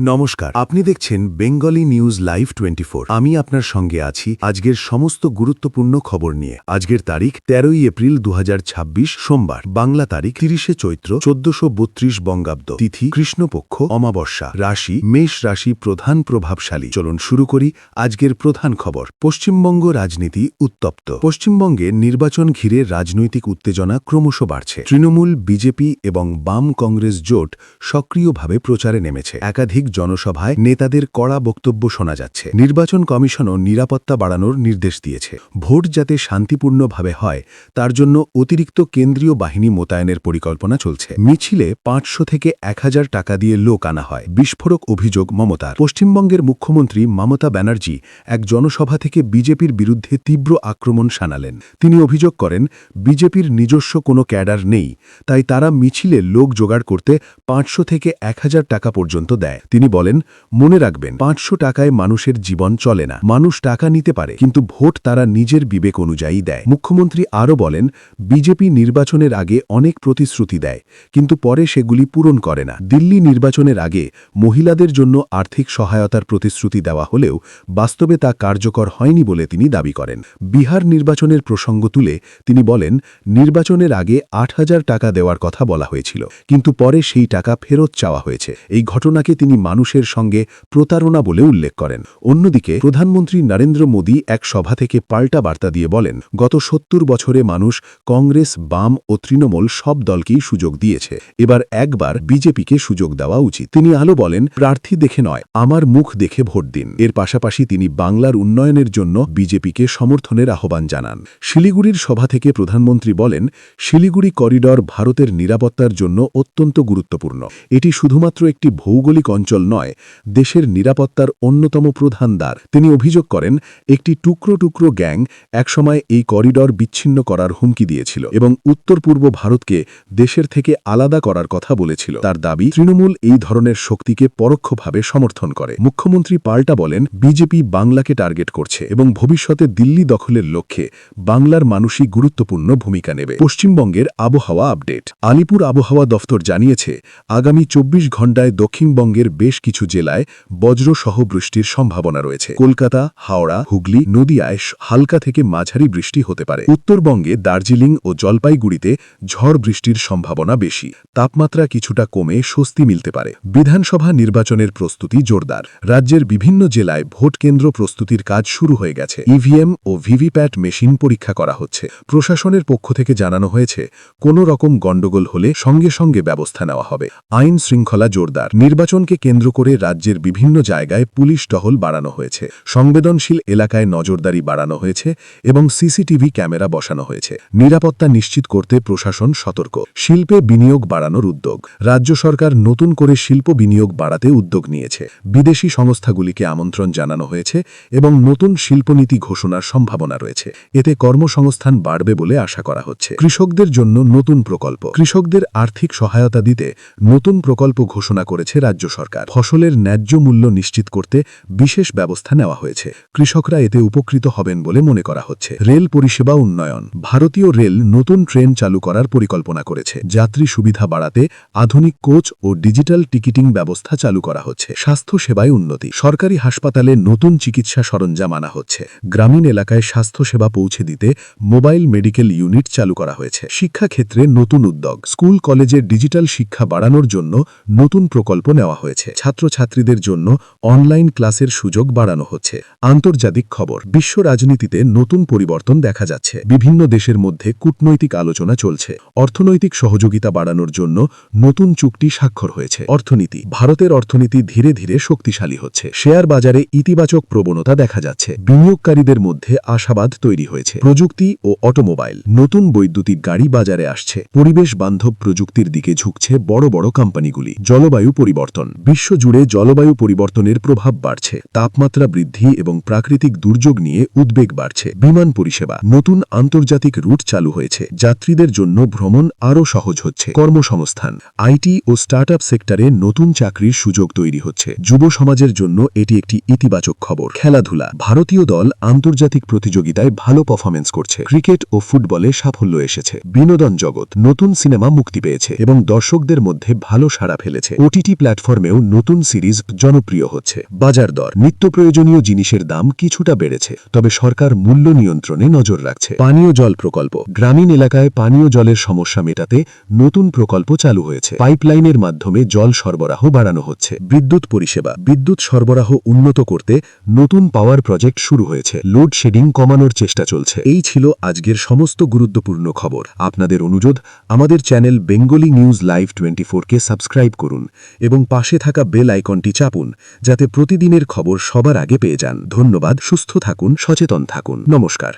নমস্কার, আপনি দেখছেন বেঙ্গলি নিউজ লাইভ 24। আমি আপনার সঙ্গে আছি আজকের সমস্ত গুরুত্বপূর্ণ খবর নিয়ে। আজকের তারিখ 13 এপ্রিল 2026 সোমবার, বাংলা তারিখ 30 চৈত্র 1432 বঙ্গাব্দ, তিথি কৃষ্ণপক্ষ, অমাবস্যা, রাশি মেষ রাশি, প্রধান প্রভাবশালী। চলুন শুরু করি আজকের প্রধান খবর। পশ্চিমবঙ্গ রাজনীতি উত্তপ্ত। পশ্চিমবঙ্গে নির্বাচন ঘিরে রাজনৈতিক উত্তেজনা ক্রমশ বাড়ছে। তৃণমূল, বিজেপি এবং বাম কংগ্রেস জোট সক্রিয়ভাবে প্রচারে নেমেছে। একাধিক জনসভায় নেতাদের কড়া বক্তব্য শোনা যাচ্ছে। নির্বাচন কমিশনও নিরাপত্তা বাড়ানোর নির্দেশ দিয়েছে। ভোট যাতে শান্তিপূর্ণভাবে হয় তার জন্য অতিরিক্ত কেন্দ্রীয় বাহিনী মোতায়েনের পরিকল্পনা চলছে। মিছিলে 500 থেকে 1000 টাকা দিয়ে লোক আনা হয়। বিস্ফোরক অভিযোগ মমতার। পশ্চিমবঙ্গের মুখ্যমন্ত্রী মমতা ব্যানার্জি এক জনসভা থেকে বিজেপির বিরুদ্ধে তীব্র আক্রমণ শানালেন। তিনি অভিযোগ করেন, বিজেপির নিজস্ব কোনো ক্যাডার নেই, তাই তারা মিছিলে লোক জোগাড় করতে 500 থেকে 1000 টাকা পর্যন্ত দেয়। তিনি বলেন, মনে রাখবেন, 500 টাকায় মানুষের জীবন চলে না। মানুষ টাকা নিতে পারে, কিন্তু ভোট তারা নিজের বিবেক অনুযায়ী দেয়। মুখ্যমন্ত্রী আরও বলেন, বিজেপি নির্বাচনের আগে অনেক প্রতিশ্রুতি দেয়, কিন্তু পরে সেগুলি পূরণ করে না। দিল্লি নির্বাচনের আগে মহিলাদের জন্য আর্থিক সহায়তার প্রতিশ্রুতি দেওয়া হলেও বাস্তবে তা কার্যকর হয়নি বলে তিনি দাবি করেন। বিহার নির্বাচনের প্রসঙ্গ তুলে তিনি বলেন, নির্বাচনের আগে 8000 টাকা দেওয়ার কথা বলা হয়েছিল, কিন্তু পরে সেই টাকা ফেরত চাওয়া হয়েছে। এই ঘটনাকে তিনি মানুষের সঙ্গে প্রতারণা বলে উল্লেখ করেন। অন্যদিকে প্রধানমন্ত্রী নরেন্দ্র মোদী এক সভা থেকে পাল্টা বার্তা দিয়ে বলেন, গত 70 বছরে মানুষ কংগ্রেস, বাম ও তৃণমূল সব দলকেই সুযোগ দিয়েছে, এবার একবার বিজেপিকে সুযোগ দেওয়া উচিত। তিনি আলো বলেন, প্রার্থী দেখে নয়, আমার মুখ দেখে ভোট দিন। এর পাশাপাশি তিনি বাংলার উন্নয়নের জন্য বিজেপিকে সমর্থনের আহ্বান জানান। শিলিগুড়ির সভা থেকে প্রধানমন্ত্রী বলেন, শিলিগুড়ি করিডর ভারতের নিরাপত্তার জন্য অত্যন্ত গুরুত্বপূর্ণ। এটি শুধুমাত্র একটি ভৌগোলিক অঞ্চল নয়, দেশের নিরাপত্তার অন্যতম প্রধান দ্বার। তিনি অভিযোগ করেন, একটি টুকরো টুকরো গ্যাং একসময় এই করিডর বিচ্ছিন্ন করার হুমকি দিয়েছিল এবং উত্তর পূর্ব ভারতকে দেশের থেকে আলাদা করার কথা বলেছিল। তার দাবি, তৃণমূল এই ধরনের শক্তিকে পরোক্ষভাবে সমর্থন করে। মুখ্যমন্ত্রী পাল্টা বলেন, বিজেপি বাংলাকে টার্গেট করছে এবং ভবিষ্যতে দিল্লি দখলের লক্ষ্যে বাংলার মানুষই গুরুত্বপূর্ণ ভূমিকা নেবে। পশ্চিমবঙ্গের আবহাওয়া আপডেট। আলিপুর আবহাওয়া দফতর জানিয়েছে, আগামী 24 ঘণ্টায় দক্ষিণবঙ্গের বেশ কিছু জেলায় বজ্রসহ বৃষ্টির সম্ভাবনা রয়েছে। কলকাতা, হাওড়া, হুগলি, নদিয়ায় হালকা থেকে মাঝারি বৃষ্টি হতে পারে। উত্তরবঙ্গে দার্জিলিং ও জলপাইগুড়িতে ঝড় বৃষ্টির সম্ভাবনা বেশি। তাপমাত্রা কিছুটা কমে স্বস্তি মিলতে পারে। বিধানসভা নির্বাচনের প্রস্তুতি জোরদার। রাজ্যের বিভিন্ন জেলায় ভোট কেন্দ্র প্রস্তুতির কাজ শুরু হয়ে গেছে। ইভিএম ও ভিভিপ্যাট মেশিন পরীক্ষা করা হচ্ছে। প্রশাসনের পক্ষ থেকে জানানো হয়েছে, কোনো রকম গণ্ডগোল হলে সঙ্গে সঙ্গে ব্যবস্থা নেওয়া হবে। আইন শৃঙ্খলা জোরদার। নির্বাচনকে কেন্দ্র করে রাজ্যের বিভিন্ন জায়গায় পুলিশ টহল বাড়ানো হয়েছে। সংবেদনশীল এলাকায় নজরদারি বাড়ানো হয়েছে এবং সিসিটিভি ক্যামেরা বসানো হয়েছে। নিরাপত্তা নিশ্চিত করতে প্রশাসন সতর্ক। শিল্পে বিনিয়োগ বাড়ানোর উদ্যোগ। রাজ্য সরকার নতুন করে শিল্প বিনিয়োগ বাড়াতে উদ্যোগ নিয়েছে। বিদেশি সংস্থাগুলিকে আমন্ত্রণ জানানো হয়েছে এবং নতুন শিল্পনীতি ঘোষণার সম্ভাবনা রয়েছে। এতে কর্মসংস্থান বাড়বে বলে আশা করা হচ্ছে। কৃষকদের জন্য নতুন প্রকল্প। কৃষকদের আর্থিক সহায়তা দিতে নতুন প্রকল্প ঘোষণা করেছে রাজ্য সরকার। ফসলের ন্যায্য মূল্য নিশ্চিত করতে বিশেষ ব্যবস্থা নেওয়া হয়েছে। কৃষকরা এতে উপকৃত হবেন বলে মনে করা হচ্ছে। রেল পরিষেবা উন্নয়ন। ভারতীয় রেল নতুন ট্রেন চালু করার পরিকল্পনা করেছে। যাত্রী সুবিধা বাড়াতে আধুনিক কোচ ও ডিজিটাল টিকিটিং ব্যবস্থা চালু করা হচ্ছে। স্বাস্থ্য সেবায় উন্নতি। সরকারি হাসপাতালে নতুন চিকিৎসা সরঞ্জাম আনা হচ্ছে। গ্রামীণ এলাকায় স্বাস্থ্যসেবা পৌঁছে দিতে মোবাইল মেডিকেল ইউনিট চালু করা হয়েছে। শিক্ষাক্ষেত্রে নতুন উদ্যোগ। স্কুল কলেজে ডিজিটাল শিক্ষা বাড়ানোর জন্য নতুন প্রকল্প নেওয়া হয়েছে। ছাত্রছাত্রীদের জন্য অনলাইন ক্লাসের সুযোগ বাড়ানো হচ্ছে। আন্তর্জাতিক খবর। বিশ্ব রাজনীতিতে নতুন পরিবর্তন দেখা যাচ্ছে। বিভিন্ন দেশের মধ্যে কূটনৈতিক আলোচনা চলছে। অর্থনৈতিক সহযোগিতা বাড়ানোর জন্য নতুন চুক্তি স্বাক্ষর হয়েছে। অর্থনীতি। ভারতের অর্থনীতি ধীরে ধীরে শক্তিশালী হচ্ছে। শেয়ার বাজারে ইতিবাচক প্রবণতা দেখা যাচ্ছে। বিনিয়োগকারীদের মধ্যে আশাবাদ তৈরি হয়েছে। প্রযুক্তি ও অটোমোবাইল। নতুন বৈদ্যুতিক গাড়ি বাজারে আসছে। পরিবেশ বান্ধব প্রযুক্তির দিকে ঝুঁকছে বড় বড় কোম্পানিগুলি। জলবায়ু পরিবর্তন। বিশ্বজুড়ে জলবায়ু পরিবর্তনের প্রভাব বাড়ছে। তাপমাত্রা বৃদ্ধি এবং প্রাকৃতিক দুর্যোগ নিয়ে উদ্বেগ বাড়ছে। বিমান পরিষেবা। নতুন আন্তর্জাতিক রুট চালু হয়েছে। যাত্রীদের জন্য ভ্রমণ আরও সহজ হচ্ছে। কর্মসংস্থান। আইটি ও স্টার্টআপ সেক্টরে নতুন চাকরির সুযোগ তৈরি হচ্ছে। যুব সমাজের জন্য এটি একটি ইতিবাচক খবর। খেলাধুলা। ভারতীয় দল আন্তর্জাতিক প্রতিযোগিতায় ভালো পারফরমেন্স করছে। ক্রিকেট ও ফুটবলে সাফল্য এসেছে। বিনোদন জগৎ। নতুন সিনেমা মুক্তি পেয়েছে এবং দর্শকদের মধ্যে ভালো সাড়া ফেলেছে। ওটিটি প্ল্যাটফর্মেও নতুন সিরিজ জনপ্রিয় হচ্ছে। বাজার দর, নিত্য প্রয়োজনীয় জিনিসের দাম কিছুটা বেড়েছে, তবে সরকার মূল্য নিয়ন্ত্রণে নজর রাখছে। পানীয় জল প্রকল্প, গ্রামীণ এলাকায় পানীয় জলের সমস্যা মেটাতে নতুন প্রকল্প চালু হয়েছে। পাইপলাইনের মাধ্যমে জল সরবরাহ বাড়ানো হচ্ছে। বিদ্যুৎ পরিষেবা, বিদ্যুৎ সরবরাহ উন্নত করতে নতুন পাওয়ার প্রজেক্ট শুরু হয়েছে। লোডশেডিং কমানোর চেষ্টা চলছে। এই ছিল আজকের সমস্ত গুরুত্বপূর্ণ খবর। আপনাদের অনুরোধ, আমাদের চ্যানেল বেঙ্গলি নিউজ লাইভ 24কে সাবস্ক্রাইব করুন এবং পাশে থাকা বেল আইকনটি চাপুন, যাতে প্রতিদিনের খবর সবার আগে পেয়ে যান। ধন্যবাদ, সুস্থ থাকুন, সচেতন থাকুন। নমস্কার।